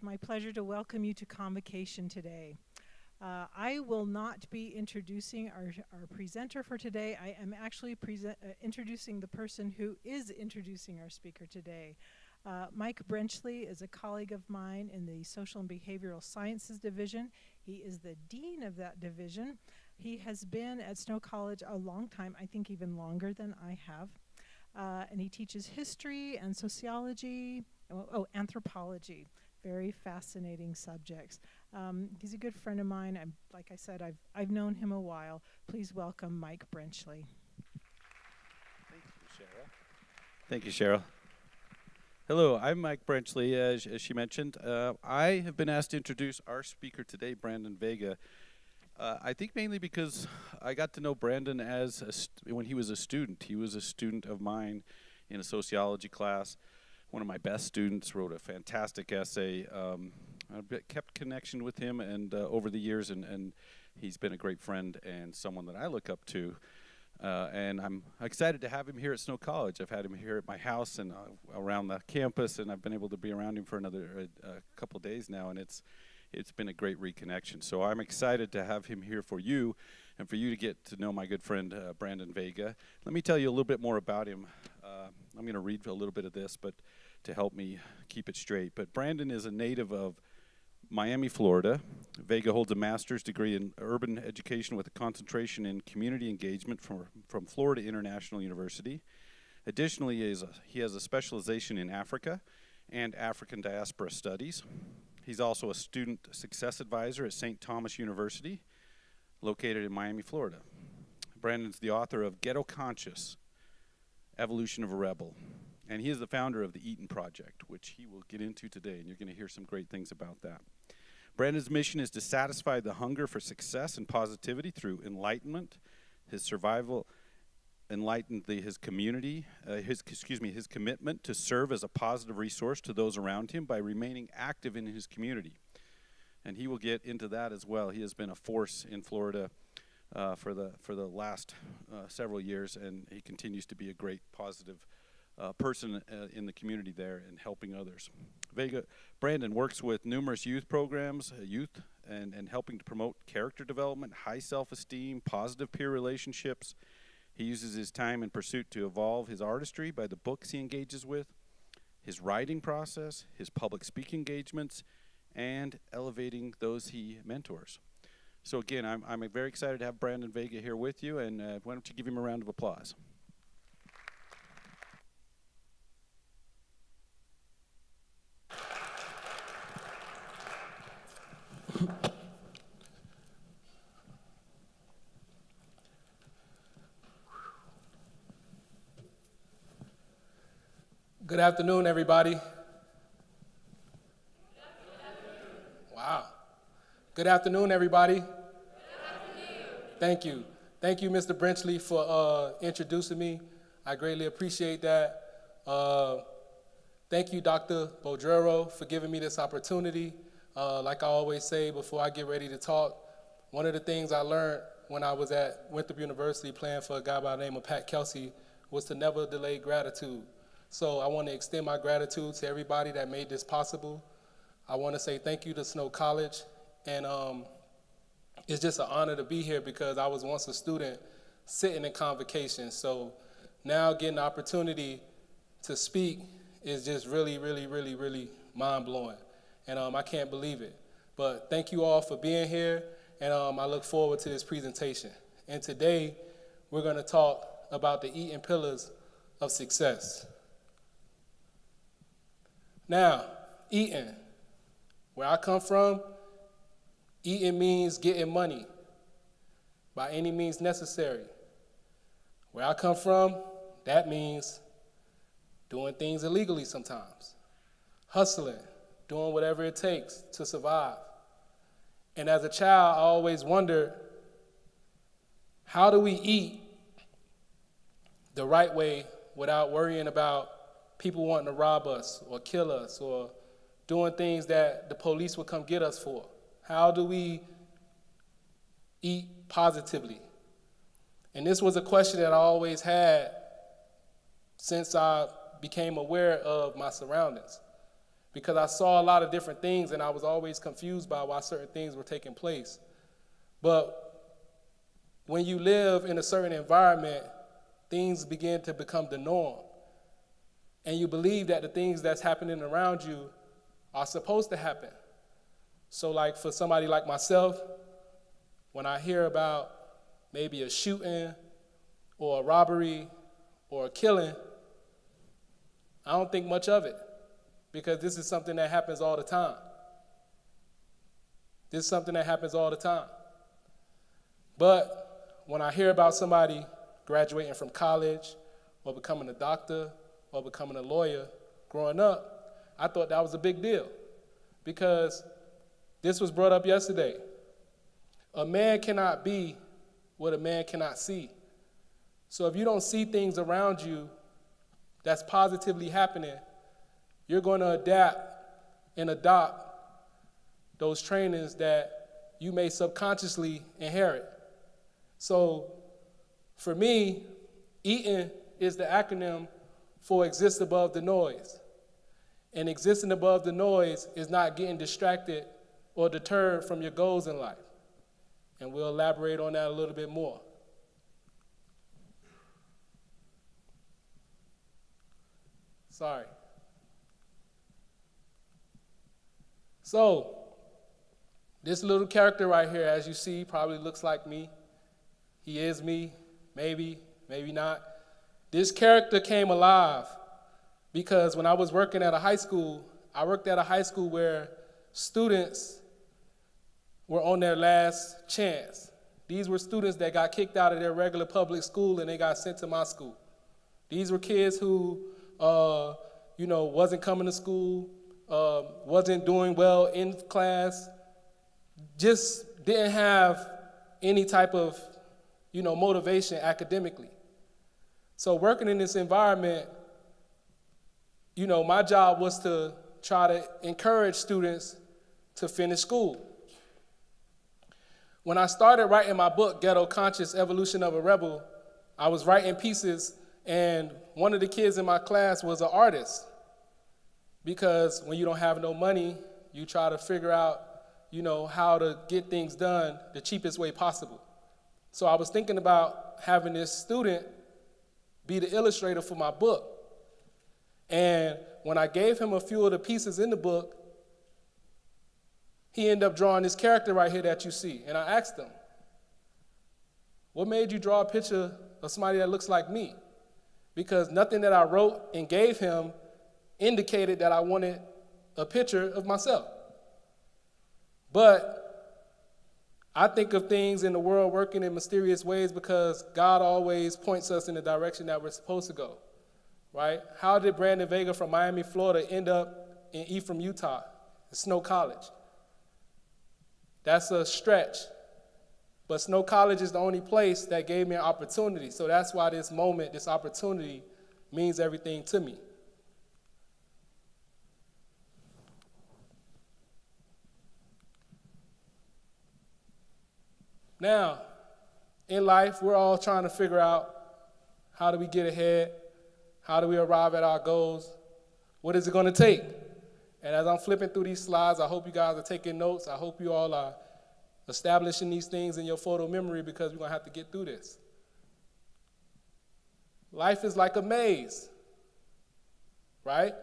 my pleasure to welcome you to Convocation today. I will not be introducing our presenter for today. I am actually introducing the person who is introducing our speaker today. Mike Brenchley is a colleague of mine in the Social and Behavioral Sciences Division. He is the dean of that division. He has been at Snow College a long time, I think even longer than I have. And he teaches history and sociology, anthropology. Very fascinating subjects. He's a good friend of mine. Like I said, I've known him a while. Please welcome Mike Brenchley. Thank you, Cheryl. Thank you, Cheryl. Hello, I'm Mike Brenchley, as she mentioned. I have been asked to introduce our speaker today, Brandon Vega. I think mainly because I got to know Brandon when he was a student. He was a student of mine in a sociology class. One of my best students, wrote a fantastic essay. I kept connection with him and over the years, and he's been a great friend and someone that I look up to. And I'm excited to have him here at Snow College. I've had him here at my house and around the campus, and I've been able to be around him for another couple days now, and it's been a great reconnection. So I'm excited to have him here for you and for you to get to know my good friend Brandon Vega. Let me tell you a little bit more about him. I'm going to read a little bit of this, but to help me keep it straight. But Brandon is a native of Miami, Florida. Vega holds a master's degree in urban education with a concentration in community engagement from Florida International University. Additionally, he has a specialization in Africa and African Diaspora Studies. He's also a student success advisor at St. Thomas University, located in Miami, Florida. Brandon's the author of Ghetto Conscious, Evolution of a Rebel. And he is the founder of the EATN Project, which he will get into today, and you're going to hear some great things about that. Brandon's mission is to satisfy the hunger for success and positivity through enlightenment. His survival enlightened his community, his commitment to serve as a positive resource to those around him by remaining active in his community. And he will get into that as well. He has been a force in Florida for the last several years, and he continues to be a great positive person in the community there and helping others. Brandon works with numerous youth programs, and helping to promote character development, high self-esteem, positive peer relationships. He uses his time in pursuit to evolve his artistry by the books he engages with, his writing process, his public speaking engagements, and elevating those he mentors. So again, I'm very excited to have Brandon Vega here with you, and why don't you give him a round of applause. Good afternoon, everybody. Wow. Good afternoon, everybody. Good afternoon. Thank you. Thank you, Mr. Brenchley, for introducing me. I greatly appreciate that. Thank you, Dr. Bodrero, for giving me this opportunity. Like I always say before I get ready to talk, one of the things I learned when I was at Winthrop University playing for a guy by the name of Pat Kelsey was to never delay gratitude. So I want to extend my gratitude to everybody that made this possible. I want to say thank you to Snow College, and it's just an honor to be here because I was once a student sitting in Convocation. So now getting the opportunity to speak is just really, really, really, really mind-blowing, and I can't believe it. But thank you all for being here, and I look forward to this presentation. And today, we're going to talk about the EATN pillars of success. Now, EATN, where I come from, EATN means getting money by any means necessary. Where I come from, that means doing things illegally sometimes, hustling, doing whatever it takes to survive. And as a child, I always wondered, how do we eat the right way without worrying about people wanting to rob us or kill us or doing things that the police would come get us for? How do we eat positively? And this was a question that I always had since I became aware of my surroundings. because I saw a lot of different things and I was always confused by why certain things were taking place. But when you live in a certain environment, things begin to become the norm. And you believe that the things that's happening around you are supposed to happen. So like for somebody like myself, when I hear about maybe a shooting or a robbery or a killing, I don't think much of it, because this is something that happens all the time. This is something that happens all the time. But when I hear about somebody graduating from college or becoming a doctor or becoming a lawyer, growing up, I thought that was a big deal, because this was brought up yesterday. A man cannot be what a man cannot see. So if you don't see things around you that's positively happening, you're going to adapt and adopt those trainings that you may subconsciously inherit. So for me, EATN is the acronym for exist above the noise. And existing above the noise is not getting distracted or deterred from your goals in life. And we'll elaborate on that a little bit more. Sorry. So, this little character right here, as you see, probably looks like me. He is me, maybe, maybe not. This character came alive because when I was working at a high school, I worked at a high school where students were on their last chance. These were students that got kicked out of their regular public school and they got sent to my school. These were kids who, wasn't coming to school, wasn't doing well in class, just didn't have any type of, motivation academically. So working in this environment, my job was to try to encourage students to finish school. When I started writing my book, Ghetto Conscious, Evolution of a Rebel, I was writing pieces, and one of the kids in my class was an artist. Because when you don't have no money, you try to figure out, how to get things done the cheapest way possible. So I was thinking about having this student be the illustrator for my book. And when I gave him a few of the pieces in the book, he ended up drawing this character right here that you see. And I asked him, what made you draw a picture of somebody that looks like me? Because nothing that I wrote and gave him indicated that I wanted a picture of myself. But I think of things in the world working in mysterious ways because God always points us in the direction that we're supposed to go, right? How did Brandon Vega from Miami, Florida end up in Ephraim, Utah, at Snow College? That's a stretch. But Snow College is the only place that gave me an opportunity. So that's why this moment, this opportunity, means everything to me. Now, in life, we're all trying to figure out how do we get ahead? How do we arrive at our goals? What is it going to take? And as I'm flipping through these slides, I hope you guys are taking notes. I hope you all are establishing these things in your photo memory because we're going to have to get through this. Life is like a maze, right?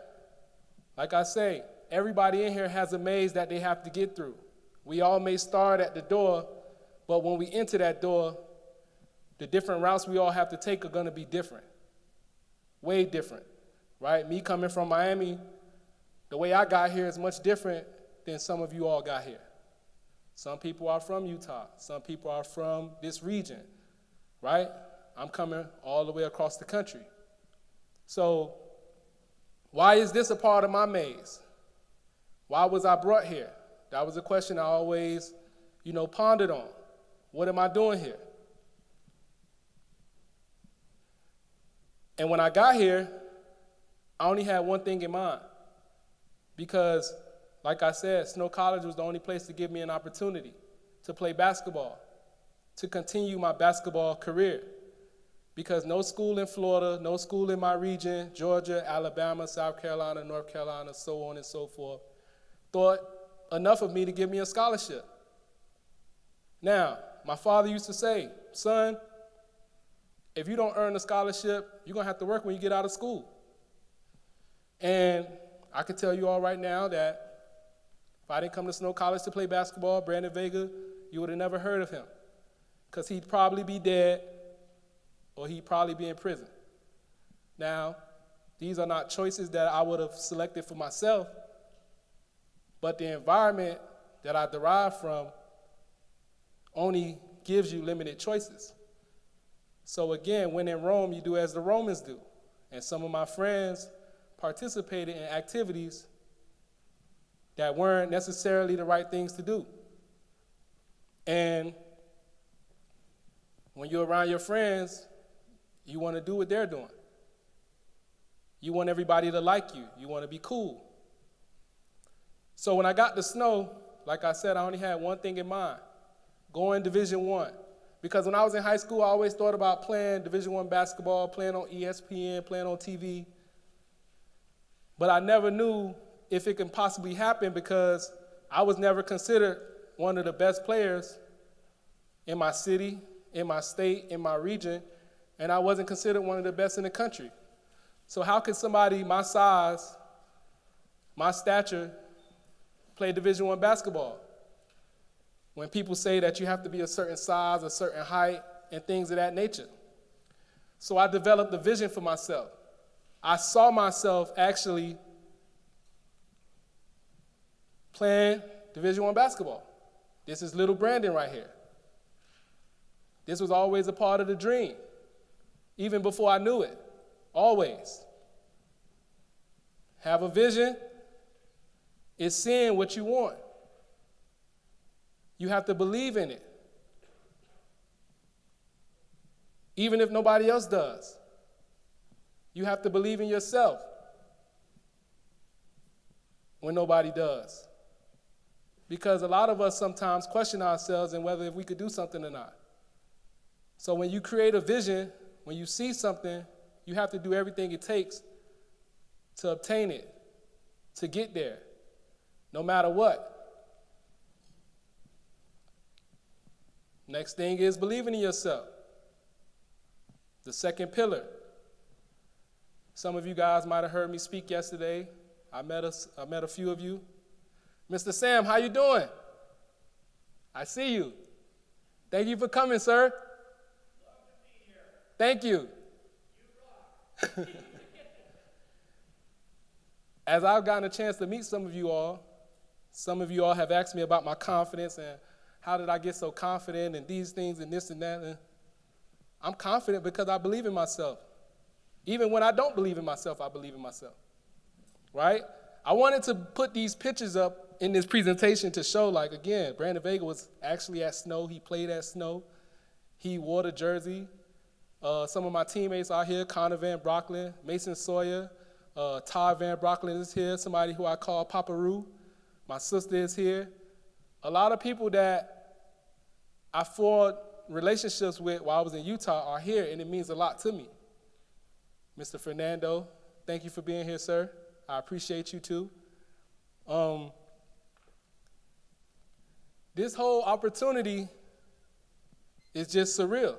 Like I say, everybody in here has a maze that they have to get through. We all may start at the door, but when we enter that door, the different routes we all have to take are going to be different, way different, right? Me coming from Miami, the way I got here is much different than some of you all got here. Some people are from Utah. Some people are from this region, right? I'm coming all the way across the country. So why is this a part of my maze? Why was I brought here? That was a question I always, pondered on. What am I doing here? And when I got here, I only had one thing in mind. Because, like I said, Snow College was the only place to give me an opportunity to play basketball, to continue my basketball career. because no school in Florida, no school in my region, Georgia, Alabama, South Carolina, North Carolina, so on and so forth, thought enough of me to give me a scholarship. Now, my father used to say, son, if you don't earn a scholarship, you're going to have to work when you get out of school. And I can tell you all right now that if I didn't come to Snow College to play basketball, Brandon Vega, you would have never heard of him, because he'd probably be dead or he'd probably be in prison. Now, these are not choices that I would have selected for myself, but the environment that I derive from only gives you limited choices. So again, when in Rome, you do as the Romans do. And some of my friends participated in activities that weren't necessarily the right things to do. And when you're around your friends, you want to do what they're doing. You want everybody to like you. You want to be cool. So when I got to Snow, like I said, I only had one thing in mind: going Division I. Because when I was in high school, I always thought about playing Division I basketball, playing on ESPN, playing on TV. But I never knew if it can possibly happen, because I was never considered one of the best players in my city, in my state, in my region, and I wasn't considered one of the best in the country. So how could somebody my size, my stature, play Division I basketball? When people say that you have to be a certain size, a certain height, and things of that nature. So I developed a vision for myself. I saw myself actually playing Division I basketball. This is little Brandon right here. This was always a part of the dream, even before I knew it, always. Have a vision is seeing what you want. You have to believe in it, even if nobody else does. You have to believe in yourself when nobody does. Because a lot of us sometimes question ourselves and whether if we could do something or not. So when you create a vision, when you see something, you have to do everything it takes to obtain it, to get there, no matter what. Next thing is believing in yourself. The second pillar. Some of you guys might have heard me speak yesterday. I met a few of you. Mr. Sam, how you doing? I see you. Thank you for coming, sir. Love to be here. Thank you. You rock. As I've gotten a chance to meet some of you all have asked me about my confidence and how did I get so confident and these things and this and that. And I'm confident because I believe in myself. Even when I don't believe in myself, I believe in myself, right? I wanted to put these pictures up in this presentation to show, like, again, Brandon Vega was actually at Snow. He played at Snow. He wore the jersey. Some of my teammates are here: Connor Van Brocklin, Mason Sawyer, Todd Van Brocklin is here, somebody who I call Papa Roo. My sister is here. A lot of people that I formed relationships with while I was in Utah are here, and it means a lot to me. Mr. Fernando, thank you for being here, sir. I appreciate you too. This whole opportunity is just surreal.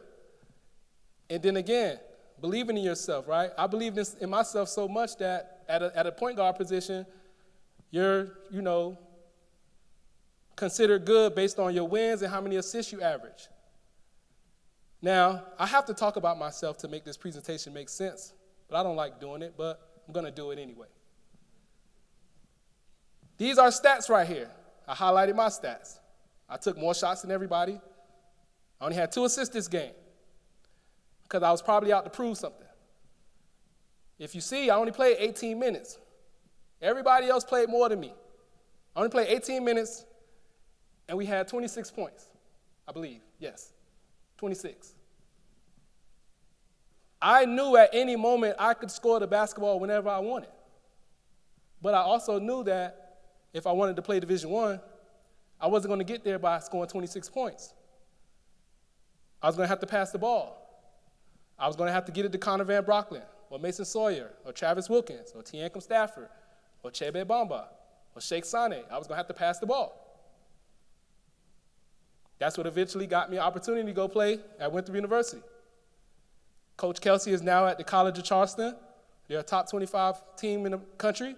And then again, believing in yourself, right? I believe this in myself so much that at a point guard position, you're, considered good based on your wins and how many assists you average. Now, I have to talk about myself to make this presentation make sense, but I don't like doing it, but I'm going to do it anyway. These are stats right here. I highlighted my stats. I took more shots than everybody. I only had 2 assists this game because I was probably out to prove something. If you see, I only played 18 minutes. Everybody else played more than me. I only played 18 minutes, and we had 26 points, I believe. Yes, 26. I knew at any moment I could score the basketball whenever I wanted. But I also knew that if I wanted to play Division I wasn't going to get there by scoring 26 points. I was going to have to pass the ball. I was going to have to get it to Connor Van Brocklin, or Mason Sawyer, or Travis Wilkins, or Tiancum Stafford, or Chebe Bamba, or Sheikh Sane. I was going to have to pass the ball. That's what eventually got me an opportunity to go play at Winthrop University. Coach Kelsey is now at the College of Charleston. They're a top 25 team in the country.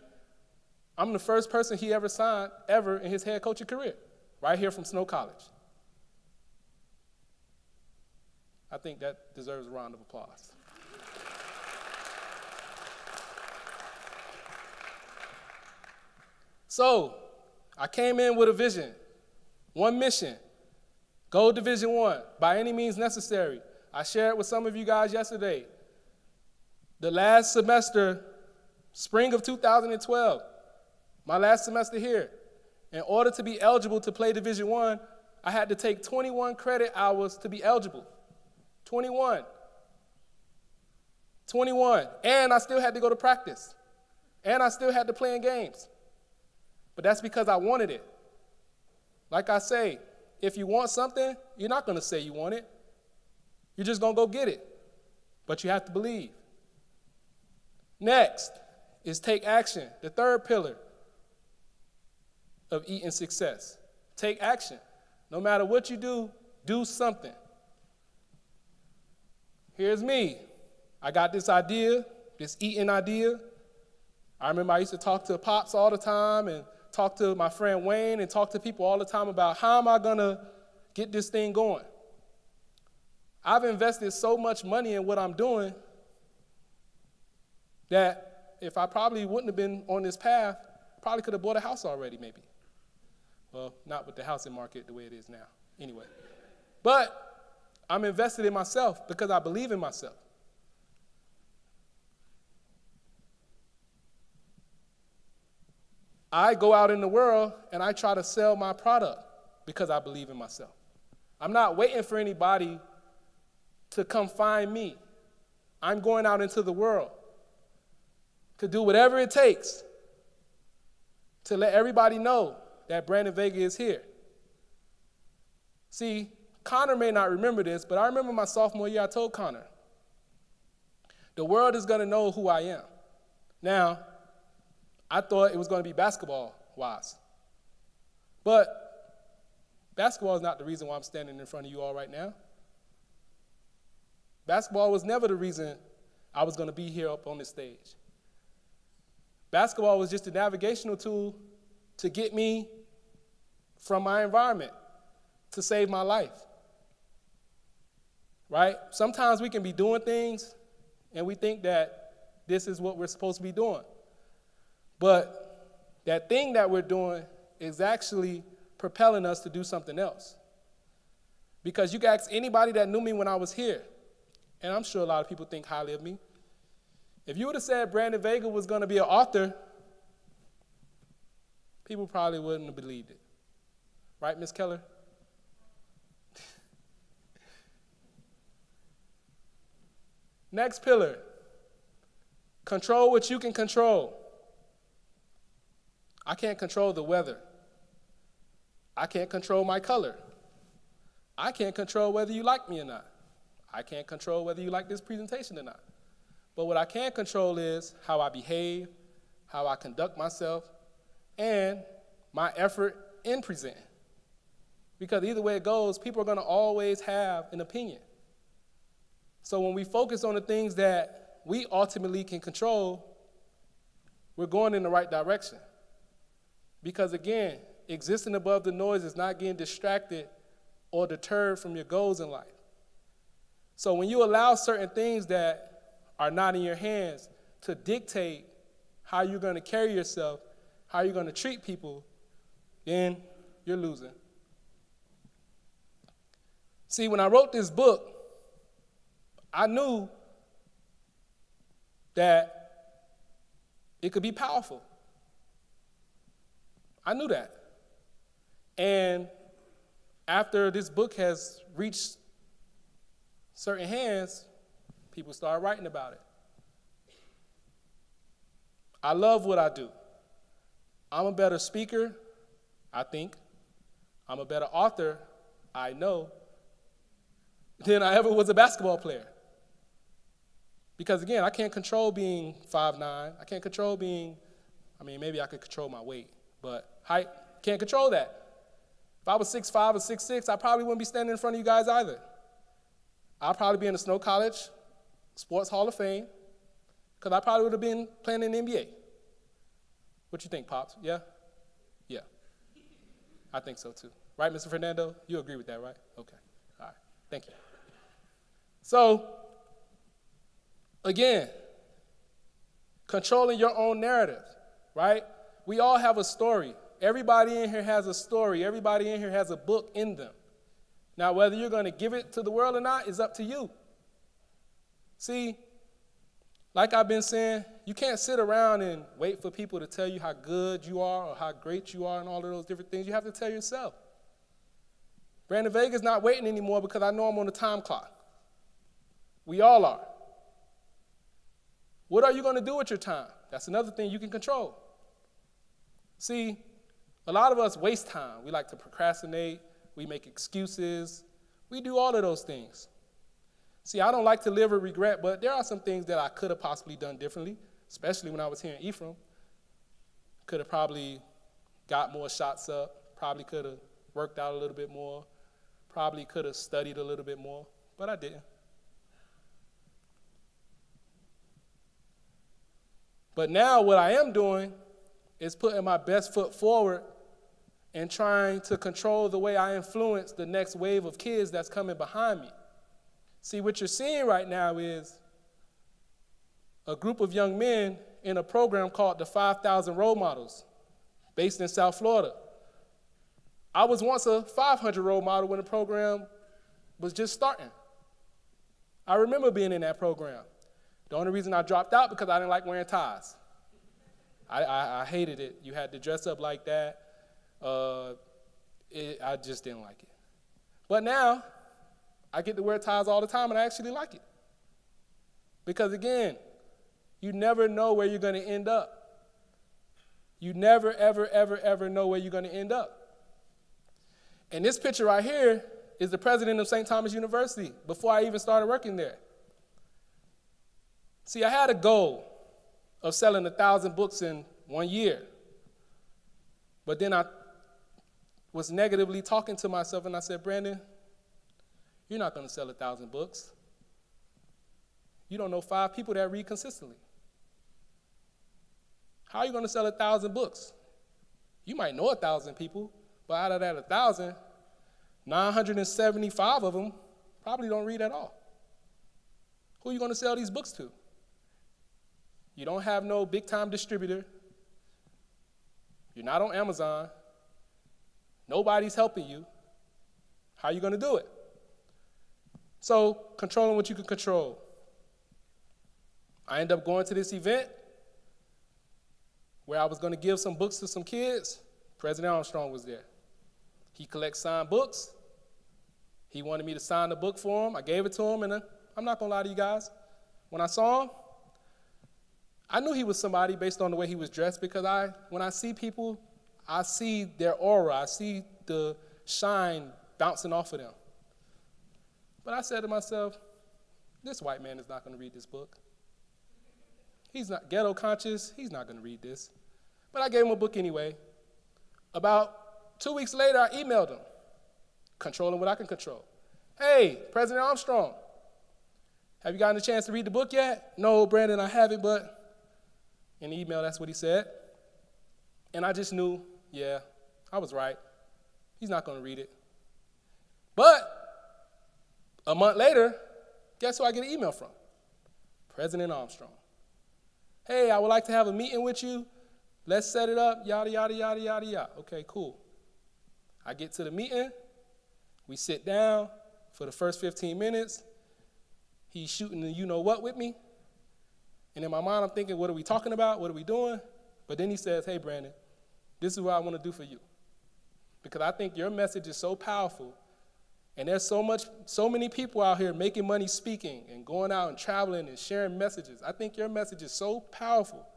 I'm the first person he ever signed ever in his head coaching career, right here from Snow College. I think that deserves a round of applause. So, I came in with a vision, one mission, go Division I, by any means necessary. I shared with some of you guys yesterday. The last semester, spring of 2012, my last semester here, in order to be eligible to play Division I had to take 21 credit hours to be eligible. 21. And I still had to go to practice. And I still had to play in games. But that's because I wanted it. Like I say, if you want something, you're not going to say you want it. You're just going to go get it. But you have to believe. Next is take action, the third pillar of EATN success. Take action. No matter what you do something. Here's me. I got this idea, this EATN idea. I remember I used to talk to Pops all the time and talk to my friend Wayne and talk to people all the time about how am I going to get this thing going. I've invested so much money in what I'm doing that if I probably wouldn't have been on this path, probably could have bought a house already maybe. Well, not with the housing market the way it is now. Anyway. But I'm invested in myself because I believe in myself. I go out in the world and I try to sell my product because I believe in myself. I'm not waiting for anybody to come find me. I'm going out into the world to do whatever it takes to let everybody know that Brandon Vega is here. See, Connor may not remember this, but I remember my sophomore year I told Connor, the world is going to know who I am. Now, I thought it was going to be basketball-wise. But basketball is not the reason why I'm standing in front of you all right now. Basketball was never the reason I was going to be here up on this stage. Basketball was just a navigational tool to get me from my environment, to save my life. Right? Sometimes we can be doing things and we think that this is what we're supposed to be doing. But that thing that we're doing is actually propelling us to do something else. Because you can ask anybody that knew me when I was here, and I'm sure a lot of people think highly of me. If you would have said Brandon Vega was going to be an author, people probably wouldn't have believed it. Right, Ms. Keller? Next pillar, control what you can control. I can't control the weather. I can't control my color. I can't control whether you like me or not. I can't control whether you like this presentation or not. But what I can control is how I behave, how I conduct myself, and my effort in presenting. Because either way it goes, people are going to always have an opinion. So when we focus on the things that we ultimately can control, we're going in the right direction. Because again, existing above the noise is not getting distracted or deterred from your goals in life. So when you allow certain things that are not in your hands to dictate how you're going to carry yourself, how you're going to treat people, then you're losing. See, when I wrote this book, I knew that it could be powerful. I knew that. And after this book has reached certain hands, people start writing about it. I love what I do. I'm a better speaker, I think. I'm a better author, I know, than I ever was a basketball player. Because again, I can't control being 5'9". I can't control being, maybe I could control my weight, but height, can't control that. If I was 6'5" or 6'6", I probably wouldn't be standing in front of you guys either. I'd probably be in the Snow College Sports Hall of Fame, because I probably would have been playing in the NBA. What you think, Pops? Yeah? Yeah. I think so too. Right, Mr. Fernando? You agree with that, right? Okay. All right. Thank you. So, again, controlling your own narrative, right? We all have a story. Everybody in here has a story. Everybody in here has a book in them. Now, whether you're going to give it to the world or not is up to you. See, like I've been saying, you can't sit around and wait for people to tell you how good you are or how great you are and all of those different things. You have to tell yourself. Brandon Vega's not waiting anymore because I know I'm on the time clock. We all are. What are you going to do with your time? That's another thing you can control. See, a lot of us waste time. We like to procrastinate. We make excuses. We do all of those things. See, I don't like to live with regret, but there are some things that I could have possibly done differently, especially when I was here in Ephraim. Could have probably got more shots up, probably could have worked out a little bit more, probably could have studied a little bit more, but I didn't. But now what I am doing is putting my best foot forward and trying to control the way I influence the next wave of kids that's coming behind me. See, what you're seeing right now is a group of young men in a program called the 5,000 Role Models, based in South Florida. I was once a 500 role model when the program was just starting. I remember being in that program. The only reason I dropped out because I didn't like wearing ties. I hated it. You had to dress up like that. I just didn't like it. But now, I get to wear ties all the time, and I actually like it. Because again, you never know where you're going to end up. You never, ever, ever, ever know where you're going to end up. And this picture right here is the president of St. Thomas University before I even started working there. See, I had a goal of selling 1,000 books in 1 year. But then I was negatively talking to myself, and I said, Brandon, you're not going to sell 1,000 books. You don't know 5 people that read consistently. How are you going to sell 1,000 books? You might know 1,000 people, but out of that 1,000, 975 of them probably don't read at all. Who are you going to sell these books to? You don't have no big-time distributor. You're not on Amazon. Nobody's helping you. How are you going to do it? So, controlling what you can control. I ended up going to this event where I was going to give some books to some kids. President Armstrong was there. He collects signed books. He wanted me to sign the book for him. I gave it to him, and I'm not going to lie to you guys. When I saw him, I knew he was somebody based on the way he was dressed, because when I see people, I see their aura. I see the shine bouncing off of them. But I said to myself, this white man is not going to read this book. He's not Ghetto Conscious. He's not going to read this. But I gave him a book anyway. About 2 weeks later, I emailed him, controlling what I can control. Hey, President Armstrong, have you gotten a chance to read the book yet? No, Brandon, I haven't, but in the email, that's what he said. And I just knew, yeah, I was right. He's not going to read it. But a month later, guess who I get an email from? President Armstrong. Hey, I would like to have a meeting with you. Let's set it up, yada, yada, yada, yada, yada. Okay, cool. I get to the meeting. We sit down for the first 15 minutes. He's shooting the you-know-what with me. And in my mind, I'm thinking, what are we talking about? What are we doing? But then he says, hey, Brandon, this is what I want to do for you. Because I think your message is so powerful. And there's so many people out here making money speaking and going out and traveling and sharing messages. I think your message is so powerful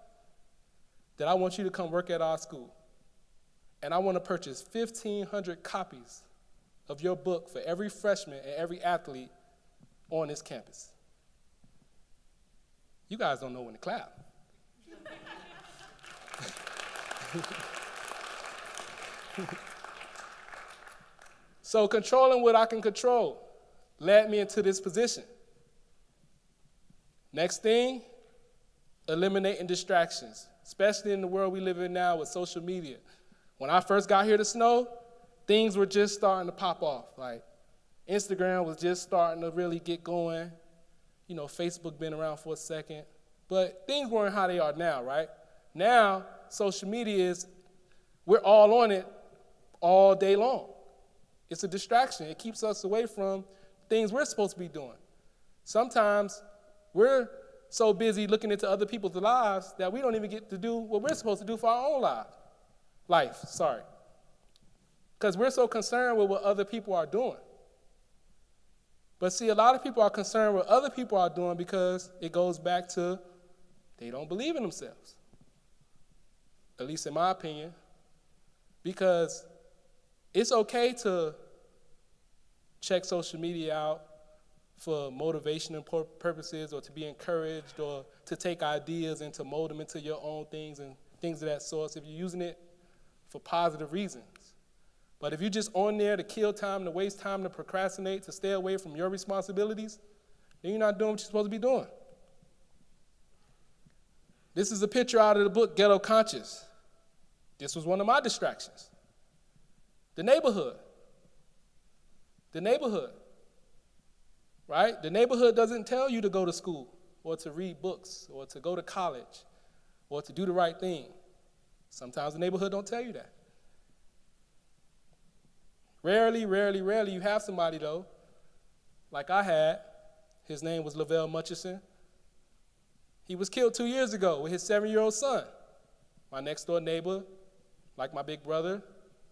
that I want you to come work at our school. And I want to purchase 1,500 copies of your book for every freshman and every athlete on this campus. You guys don't know when to clap. So controlling what I can control led me into this position. Next thing, eliminating distractions, especially in the world we live in now with social media. When I first got here to Snow, things were just starting to pop off. Like Instagram was just starting to really get going. You know, Facebook been around for a second. But things weren't how they are now, right? Now, social media we're all on it all day long. It's a distraction. It keeps us away from things we're supposed to be doing. Sometimes we're so busy looking into other people's lives that we don't even get to do what we're supposed to do for our own life. Because we're so concerned with what other people are doing. But see, a lot of people are concerned with what other people are doing because it goes back to they don't believe in themselves. At least in my opinion. Because it's okay to check social media out for motivational purposes or to be encouraged or to take ideas and to mold them into your own things and things of that sort if you're using it for positive reasons. But if you're just on there to kill time, to waste time, to procrastinate, to stay away from your responsibilities, then you're not doing what you're supposed to be doing. This is a picture out of the book, Ghetto Conscious. This was one of my distractions. The neighborhood, right? The neighborhood doesn't tell you to go to school or to read books or to go to college or to do the right thing. Sometimes the neighborhood don't tell you that. Rarely, you have somebody, though, like I had. His name was Lavelle Mutchison. He was killed 2 years ago with his 7-year-old son. My next-door neighbor, like my big brother,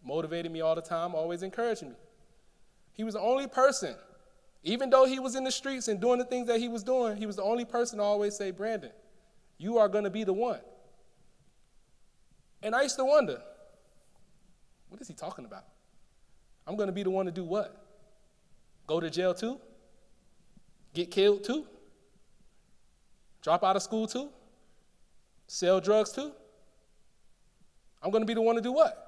motivated me all the time, always encouraging me. He was the only person, even though he was in the streets and doing the things that he was doing, he was the only person to always say, Brandon, you are going to be the one. And I used to wonder, what is he talking about? I'm going to be the one to do what? Go to jail too? Get killed too? Drop out of school too? Sell drugs too? I'm going to be the one to do what?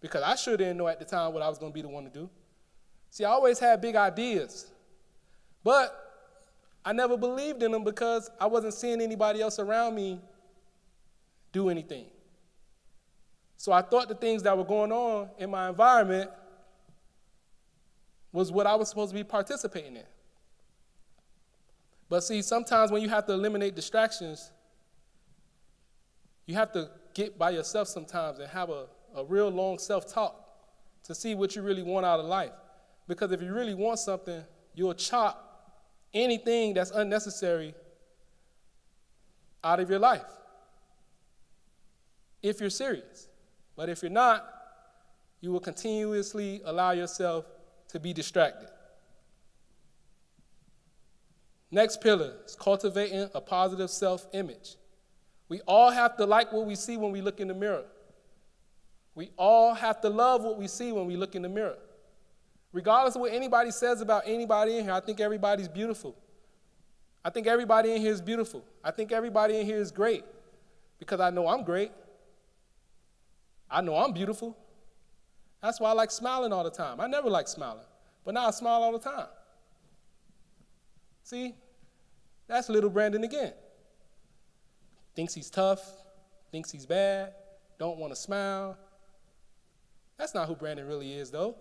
Because I sure didn't know at the time what I was going to be the one to do. See, I always had big ideas, but I never believed in them because I wasn't seeing anybody else around me do anything. So I thought the things that were going on in my environment was what I was supposed to be participating in. But see, sometimes when you have to eliminate distractions, you have to get by yourself sometimes and have a real long self-talk to see what you really want out of life. Because if you really want something, you'll chop anything that's unnecessary out of your life, if you're serious. But if you're not, you will continuously allow yourself to be distracted. Next pillar is cultivating a positive self-image. We all have to like what we see when we look in the mirror. We all have to love what we see when we look in the mirror. Regardless of what anybody says about anybody in here, I think everybody's beautiful. I think everybody in here is beautiful. I think everybody in here is great because I know I'm great. I know I'm beautiful. That's why I like smiling all the time. I never liked smiling, but now I smile all the time. See, that's little Brandon again. Thinks he's tough, thinks he's bad, don't want to smile. That's not who Brandon really is, though.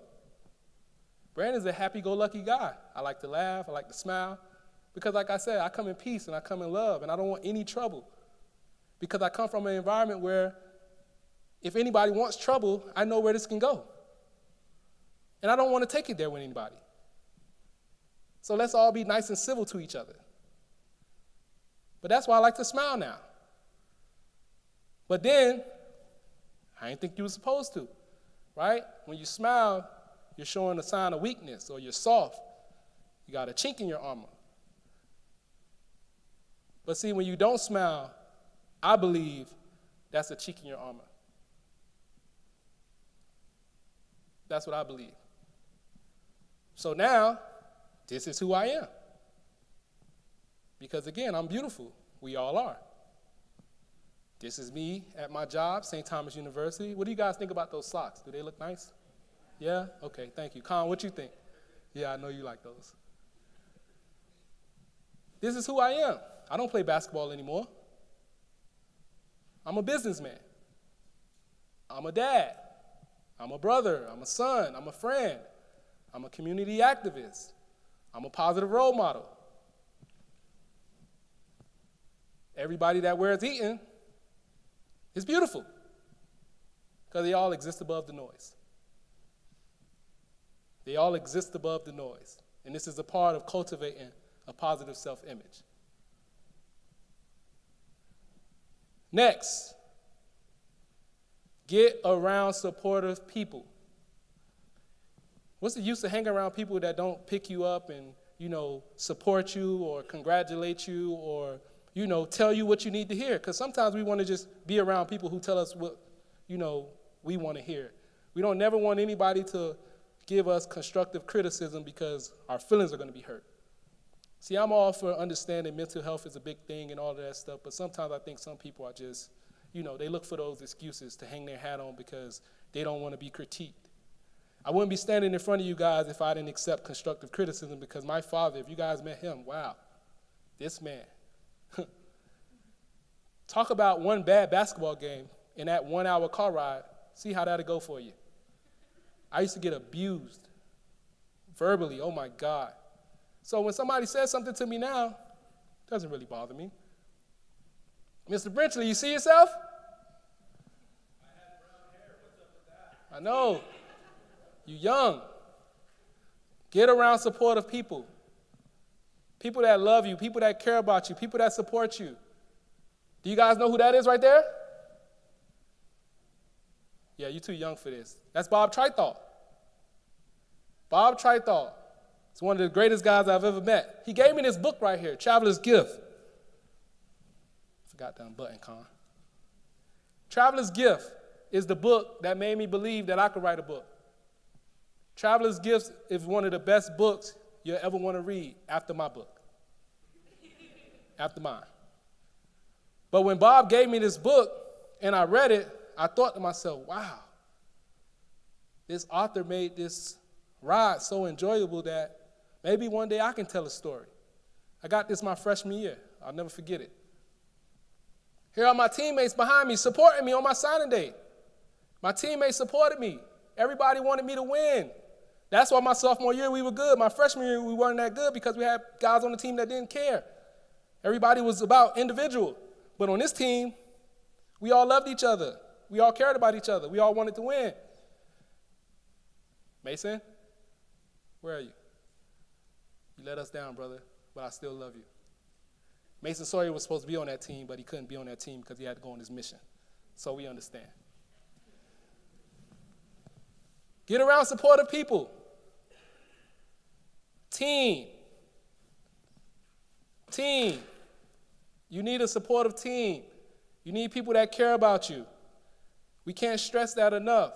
Brandon's a happy-go-lucky guy. I like to laugh, I like to smile, because like I said, I come in peace and I come in love, and I don't want any trouble. Because I come from an environment where if anybody wants trouble, I know where this can go. And I don't want to take it there with anybody. So let's all be nice and civil to each other. But that's why I like to smile now. But then, I didn't think you were supposed to, right? When you smile, you're showing a sign of weakness or you're soft. You got a chink in your armor. But see, when you don't smile, I believe that's a chink in your armor. That's what I believe. So now, this is who I am. Because again, I'm beautiful. We all are. This is me at my job, St. Thomas University. What do you guys think about those socks? Do they look nice? Yeah? Okay, thank you. Con, what you think? Yeah, I know you like those. This is who I am. I don't play basketball anymore. I'm a businessman. I'm a dad. I'm a brother. I'm a son. I'm a friend. I'm a community activist. I'm a positive role model. Everybody that wears Eaton is beautiful because they all exist above the noise. They all exist above the noise. And this is a part of cultivating a positive self-image. Next, get around supportive people. What's the use of hanging around people that don't pick you up and, support you or congratulate you or, tell you what you need to hear? Because sometimes we want to just be around people who tell us what, we want to hear. We don't never want anybody to give us constructive criticism because our feelings are going to be hurt. See, I'm all for understanding mental health is a big thing and all of that stuff, but sometimes I think some people are just, they look for those excuses to hang their hat on because they don't want to be critiqued. I wouldn't be standing in front of you guys if I didn't accept constructive criticism because my father, if you guys met him, wow, this man. Talk about one bad basketball game and that 1 hour car ride, see how that'll go for you. I used to get abused verbally, oh my God. So when somebody says something to me now, it doesn't really bother me. Mr. Brenchley, you see yourself? I had brown hair. What's up with that? I know. You young. Get around supportive people. People that love you, people that care about you, people that support you. Do you guys know who that is right there? Yeah, you're too young for this. That's Bob Trithall. Bob Trithall. He's one of the greatest guys I've ever met. He gave me this book right here, Traveler's Gift. Forgot that button, Con. Traveler's Gift is the book that made me believe that I could write a book. Traveler's Gift is one of the best books you'll ever want to read after my book. After mine. But when Bob gave me this book and I read it, I thought to myself, wow, this author made this ride so enjoyable that maybe one day I can tell a story. I got this my freshman year. I'll never forget it. Here are my teammates behind me supporting me on my signing day. My teammates supported me. Everybody wanted me to win. That's why my sophomore year we were good. My freshman year we weren't that good because we had guys on the team that didn't care. Everybody was about individual. But on this team, we all loved each other. We all cared about each other. We all wanted to win. Mason, where are you? You let us down, brother, but I still love you. Mason Sawyer was supposed to be on that team, but he couldn't be on that team because he had to go on his mission. So we understand. Get around supportive people. Team. You need a supportive team. You need people that care about you. We can't stress that enough.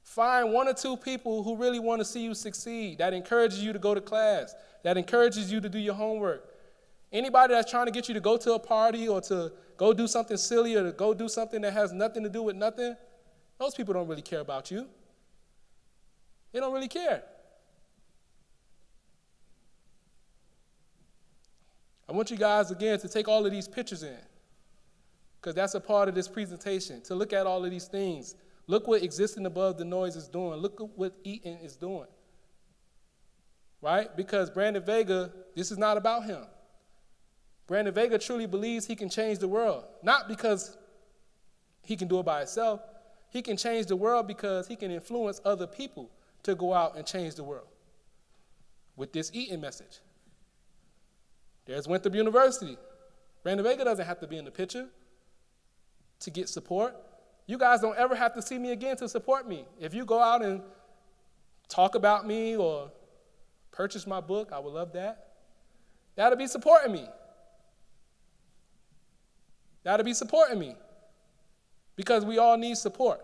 Find 1 or 2 people who really want to see you succeed, that encourages you to go to class, that encourages you to do your homework. Anybody that's trying to get you to go to a party or to go do something silly or to go do something that has nothing to do with nothing, those people don't really care about you. They don't really care. I want you guys, again, to take all of these pictures in because that's a part of this presentation, to look at all of these things. Look what existing above the noise is doing. Look at what Eaton is doing, right? Because Brandon Vega, this is not about him. Brandon Vega truly believes he can change the world, not because he can do it by himself. He can change the world because he can influence other people to go out and change the world with this Eaton message. There's Winthrop University. Brandon Vega doesn't have to be in the picture to get support. You guys don't ever have to see me again to support me. If you go out and talk about me or purchase my book, I would love that. That'll be supporting me. That'll be supporting me because we all need support.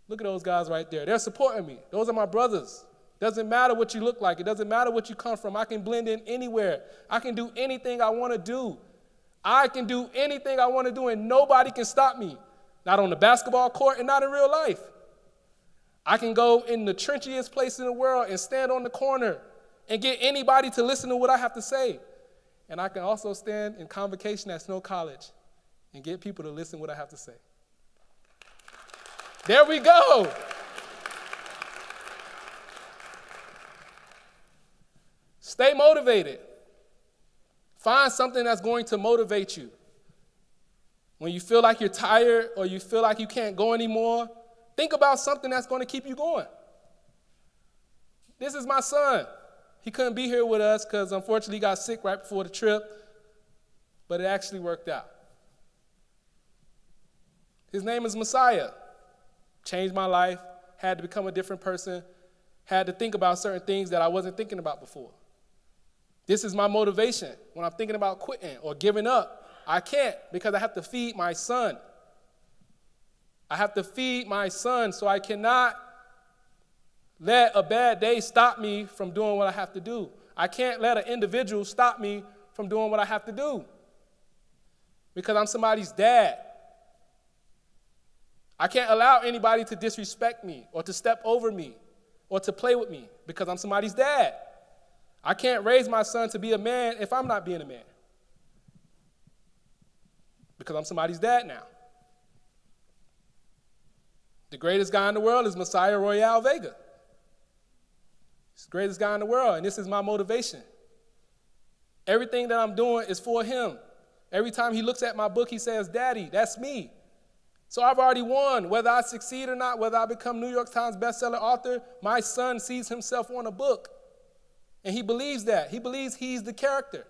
Look at those guys right there. They're supporting me. Those are my brothers. Doesn't matter what you look like. It doesn't matter what you come from. I can blend in anywhere. I can do anything I want to do. I can do anything I want to do, and nobody can stop me. Not on the basketball court and not in real life. I can go in the trenchiest place in the world and stand on the corner and get anybody to listen to what I have to say. And I can also stand in Convocation at Snow College and get people to listen to what I have to say. There we go. Stay motivated. Find something that's going to motivate you. When you feel like you're tired or you feel like you can't go anymore, think about something that's going to keep you going. This is my son. He couldn't be here with us because unfortunately he got sick right before the trip, but it actually worked out. His name is Messiah. Changed my life, had to become a different person, had to think about certain things that I wasn't thinking about before. This is my motivation. When I'm thinking about quitting or giving up, I can't because I have to feed my son. I have to feed my son, so I cannot let a bad day stop me from doing what I have to do. I can't let an individual stop me from doing what I have to do because I'm somebody's dad. I can't allow anybody to disrespect me or to step over me or to play with me because I'm somebody's dad. I can't raise my son to be a man if I'm not being a man because I'm somebody's dad now. The greatest guy in the world is Messiah Royale Vega. He's the greatest guy in the world, and this is my motivation. Everything that I'm doing is for him. Every time he looks at my book, he says, "Daddy, that's me." So I've already won. Whether I succeed or not, whether I become New York Times bestseller author, my son sees himself on a book. And he believes that. He believes he's the character.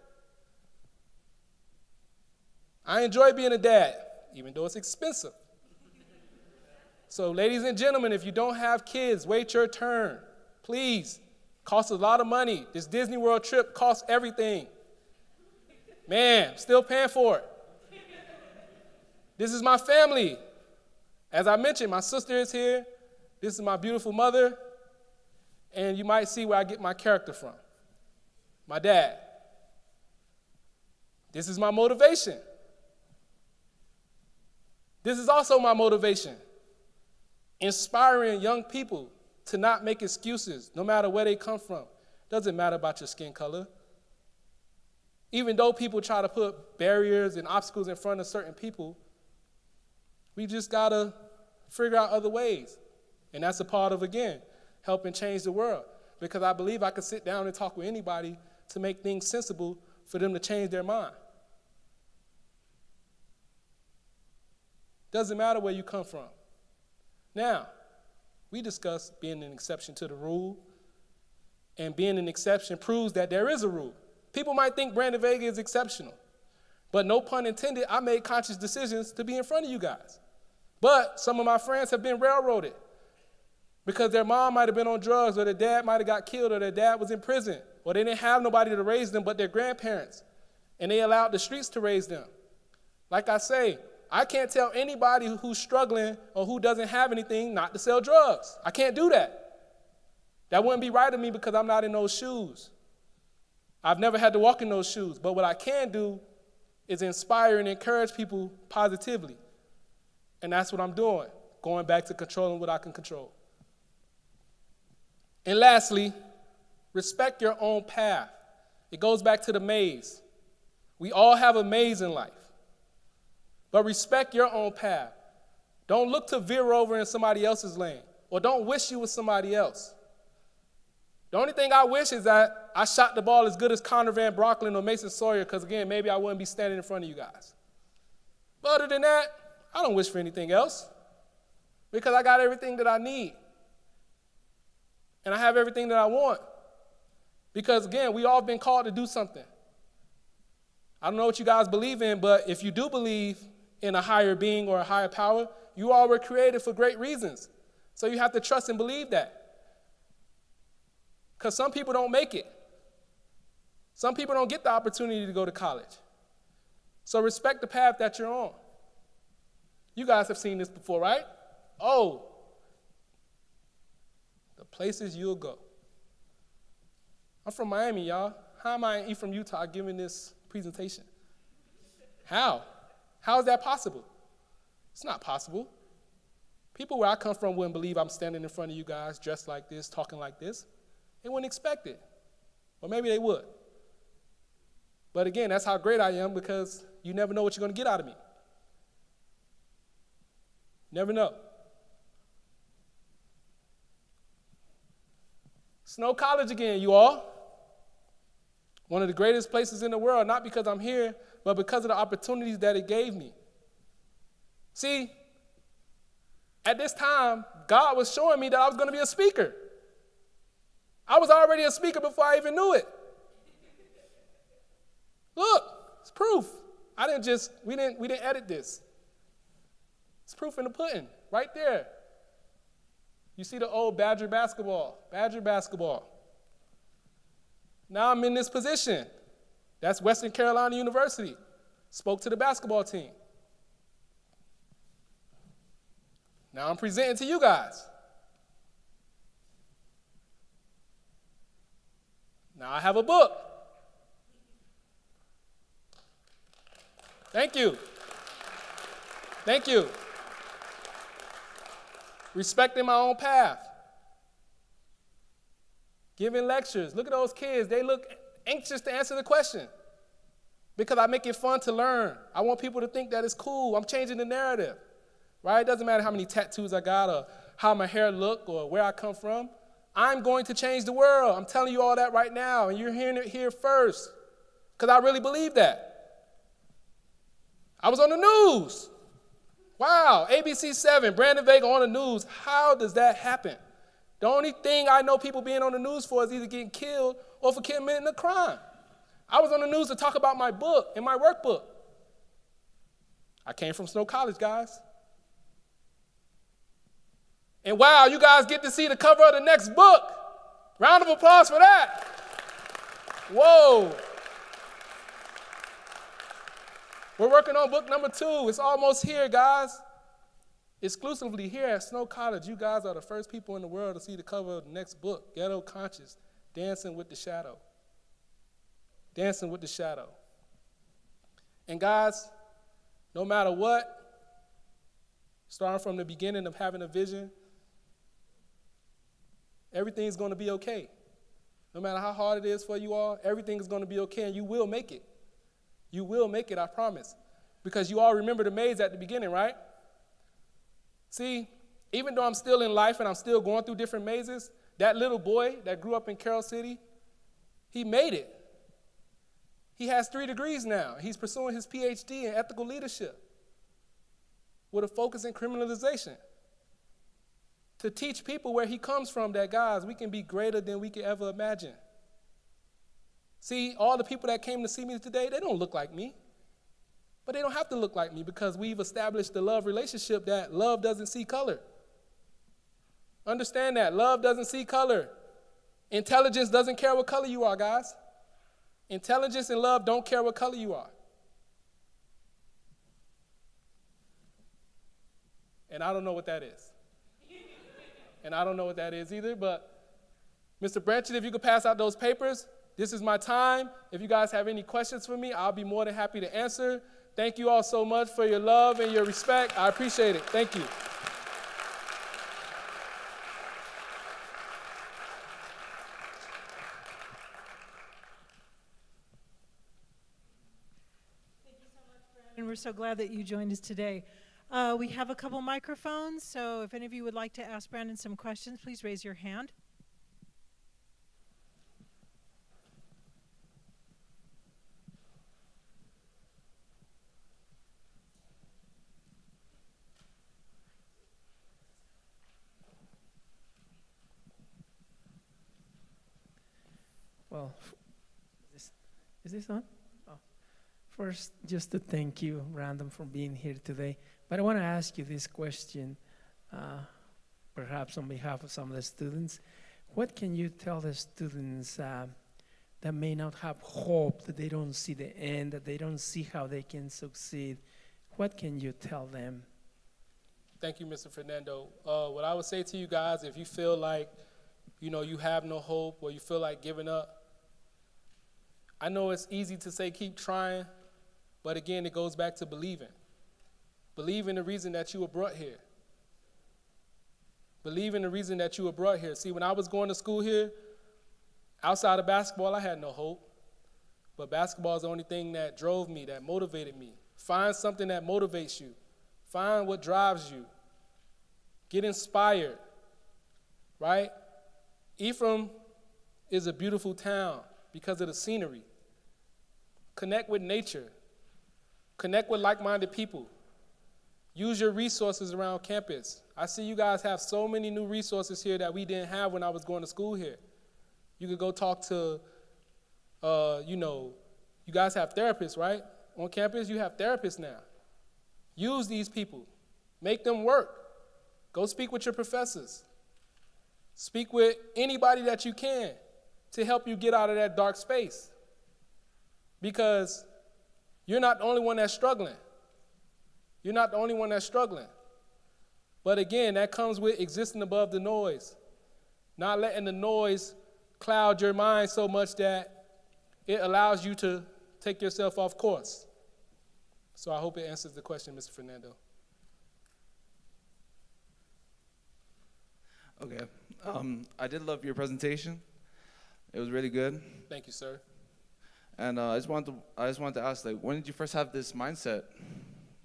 I enjoy being a dad, even though it's expensive. So ladies and gentlemen, if you don't have kids, wait your turn. Please. Costs a lot of money. This Disney World trip costs everything. Man, still paying for it. This is my family. As I mentioned, my sister is here. This is my beautiful mother. And you might see where I get my character from. My dad. This is my motivation. This is also my motivation. Inspiring young people to not make excuses, no matter where they come from. Doesn't matter about your skin color. Even though people try to put barriers and obstacles in front of certain people, we just got to figure out other ways. And that's a part of, again, helping change the world. Because I believe I could sit down and talk with anybody to make things sensible for them to change their mind. Doesn't matter where you come from. Now, we discussed being an exception to the rule, and being an exception proves that there is a rule. People might think Brandon Vega is exceptional, but no pun intended, I made conscious decisions to be in front of you guys. But some of my friends have been railroaded because their mom might have been on drugs, or their dad might have got killed, or their dad was in prison, or they didn't have nobody to raise them but their grandparents, and they allowed the streets to raise them. Like I say, I can't tell anybody who's struggling or who doesn't have anything not to sell drugs. I can't do that. That wouldn't be right of me because I'm not in those shoes. I've never had to walk in those shoes. But what I can do is inspire and encourage people positively. And that's what I'm doing, going back to controlling what I can control. And lastly, respect your own path. It goes back to the maze. We all have a maze in life. But respect your own path. Don't look to veer over in somebody else's lane, or don't wish you was somebody else. The only thing I wish is that I shot the ball as good as Connor Van Brocklin or Mason Sawyer, because, again, maybe I wouldn't be standing in front of you guys. But other than that, I don't wish for anything else because I got everything that I need. And I have everything that I want. Because, again, we all been called to do something. I don't know what you guys believe in, but if you do believe in a higher being or a higher power, you all were created for great reasons. So you have to trust and believe that. Because some people don't make it. Some people don't get the opportunity to go to college. So respect the path that you're on. You guys have seen this before, right? Oh, the places you'll go. I'm from Miami, y'all. How am I in Ephraim, Utah, giving this presentation? How? How is that possible? It's not possible. People where I come from wouldn't believe I'm standing in front of you guys dressed like this, talking like this. They wouldn't expect it. Or maybe they would. But again, that's how great I am, because you never know what you're going to get out of me. Never know. Snow College again, you all. One of the greatest places in the world, not because I'm here, but because of the opportunities that it gave me. See, at this time, God was showing me that I was going to be a speaker. I was already a speaker before I even knew it. Look, it's proof. We didn't edit this. It's proof in the pudding, right there. You see the old Badger basketball. Now I'm in this position. That's Western Carolina University. Spoke to the basketball team. Now I'm presenting to you guys. Now I have a book. Thank you. Thank you. Respecting my own path. Giving lectures. Look at those kids. They look anxious to answer the question because I make it fun to learn. I want people to think that it's cool. I'm changing the narrative, right? It doesn't matter how many tattoos I got or how my hair look or where I come from. I'm going to change the world. I'm telling you all that right now, and you're hearing it here first because I really believe that. I was on the news. Wow, ABC 7, Brandon Vega on the news. How does that happen? The only thing I know people being on the news for is either getting killed or for committing a crime. I was on the news to talk about my book and my workbook. I came from Snow College, guys. And wow, you guys get to see the cover of the next book. Round of applause for that. Whoa. We're working on book number 2. It's almost here, guys. Exclusively here at Snow College, you guys are the first people in the world to see the cover of the next book, Ghetto Conscious, Dancing with the Shadow. Dancing with the Shadow. And guys, no matter what, starting from the beginning of having a vision, everything's going to be okay. No matter how hard it is for you all, everything is going to be okay, and you will make it. You will make it, I promise. Because you all remember the maze at the beginning, right? See, even though I'm still in life and I'm still going through different mazes, that little boy that grew up in Carroll City, he made it. He has 3 degrees now. He's pursuing his PhD in ethical leadership with a focus in criminalization. To teach people where he comes from that, guys, we can be greater than we could ever imagine. See, all the people that came to see me today, they don't look like me. But they don't have to look like me because we've established the love relationship that love doesn't see color. Understand that. Love doesn't see color. Intelligence doesn't care what color you are, guys. Intelligence and love don't care what color you are. And I don't know what that is. And I don't know what that is either, but Mr. Branchett, if you could pass out those papers, this is my time. If you guys have any questions for me, I'll be more than happy to answer. Thank you all so much for your love and your respect. I appreciate it. Thank you. And we're so glad that you joined us today. We have a couple microphones, so if any of you would like to ask Brandon some questions, please raise your hand. Well, is this on? Oh. First, just to thank you, Random, for being here today. But I want to ask you this question, perhaps on behalf of some of the students. What can you tell the students that may not have hope, that they don't see the end, that they don't see how they can succeed? What can you tell them? Thank you, Mr. Fernando. What I would say to you guys, if you feel like, you have no hope or you feel like giving up, I know it's easy to say keep trying, but again, it goes back to believing. Believe in the reason that you were brought here. Believe in the reason that you were brought here. See, when I was going to school here, outside of basketball, I had no hope. But basketball is the only thing that drove me, that motivated me. Find something that motivates you. Find what drives you. Get inspired, right? Ephraim is a beautiful town because of the scenery. Connect with nature. Connect with like-minded people. Use your resources around campus. I see you guys have so many new resources here that we didn't have when I was going to school here. You could go talk to, you guys have therapists, right? On campus, you have therapists now. Use these people. Make them work. Go speak with your professors. Speak with anybody that you can to help you get out of that dark space. Because you're not the only one that's struggling. You're not the only one that's struggling. But again, that comes with existing above the noise. Not letting the noise cloud your mind so much that it allows you to take yourself off course. So I hope it answers the question, Mr. Fernando. Okay. I did love your presentation. It was really good. Thank you, sir. And I just wanted to ask, like, when did you first have this mindset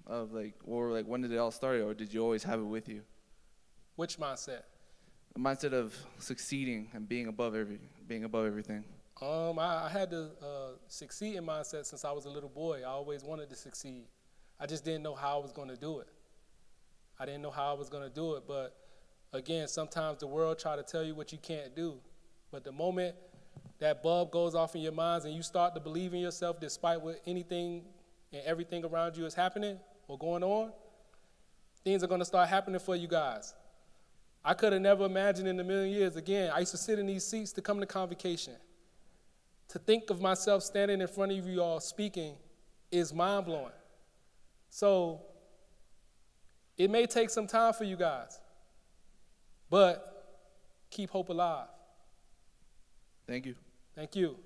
of when did it all start, or did you always have it with you? Which mindset? The mindset of succeeding and being above everything. I had to succeed in mindset since I was a little boy. I always wanted to succeed. I just didn't know how I was going to do it. But again, sometimes the world try to tell you what you can't do. But the moment that bulb goes off in your minds and you start to believe in yourself despite what anything and everything around you is happening or going on, things are going to start happening for you guys. I could have never imagined in a million years. Again, I used to sit in these seats to come to Convocation. To think of myself standing in front of you all speaking is mind-blowing. So it may take some time for you guys, but keep hope alive. Thank you. Thank you.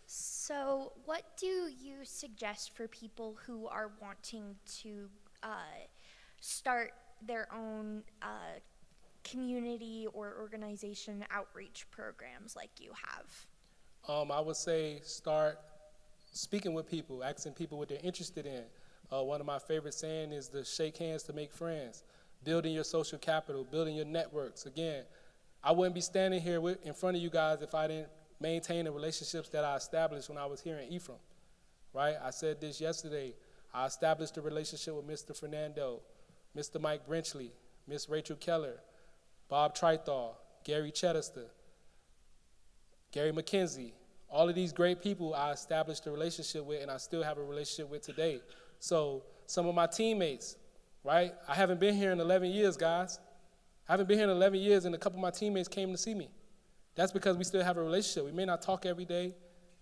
So what do you suggest for people who are wanting to start their own community or organization outreach programs like you have? I would say start speaking with people, asking people what they're interested in. One of my favorite saying is to shake hands to make friends, building your social capital, building your networks. Again, I wouldn't be standing here in front of you guys if I didn't maintain the relationships that I established when I was here in Ephraim, right? I said this yesterday. I established a relationship with Mr. Fernando, Mr. Mike Brenchley, Miss Rachel Keller, Bob Trithall, Gary Chedester, Gary McKenzie. All of these great people I established a relationship with and I still have a relationship with today. So some of my teammates, right? I haven't been here in 11 years, guys. I haven't been here in 11 years and a couple of my teammates came to see me. That's because we still have a relationship. We may not talk every day,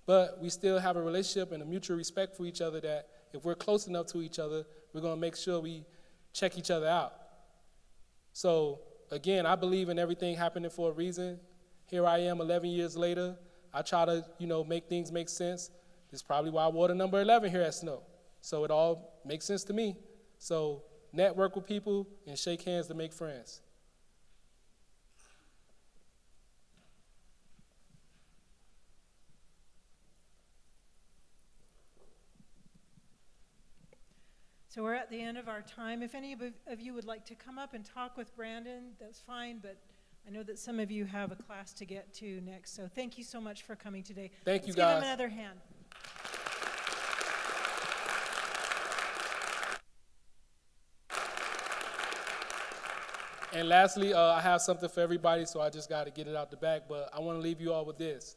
but we still have a relationship and a mutual respect for each other that if we're close enough to each other, we're going to make sure we check each other out. So, again, I believe in everything happening for a reason. Here I am 11 years later. I try to, make things make sense. This is probably why I wore the number 11 here at Snow. So it all makes sense to me. So network with people and shake hands to make friends. So we're at the end of our time. If any of you would like to come up and talk with Brandon, that's fine, but I know that some of you have a class to get to next. So thank you so much for coming today. Thank you, Let's guys. give him another hand. And lastly, I have something for everybody, so I just got to get it out the back, but I want to leave you all with this.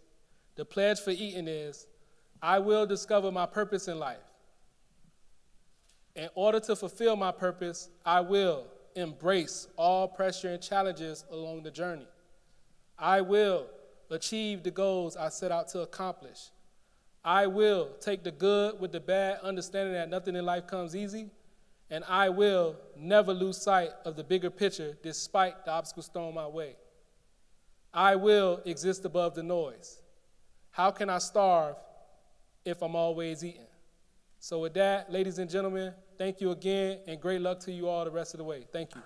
The pledge for Eaton is, I will discover my purpose in life. In order to fulfill my purpose, I will embrace all pressure and challenges along the journey. I will achieve the goals I set out to accomplish. I will take the good with the bad, understanding that nothing in life comes easy. And I will never lose sight of the bigger picture despite the obstacles thrown my way. I will exist above the noise. How can I starve if I'm always eating? So with that, ladies and gentlemen, thank you again, and great luck to you all the rest of the way. Thank you.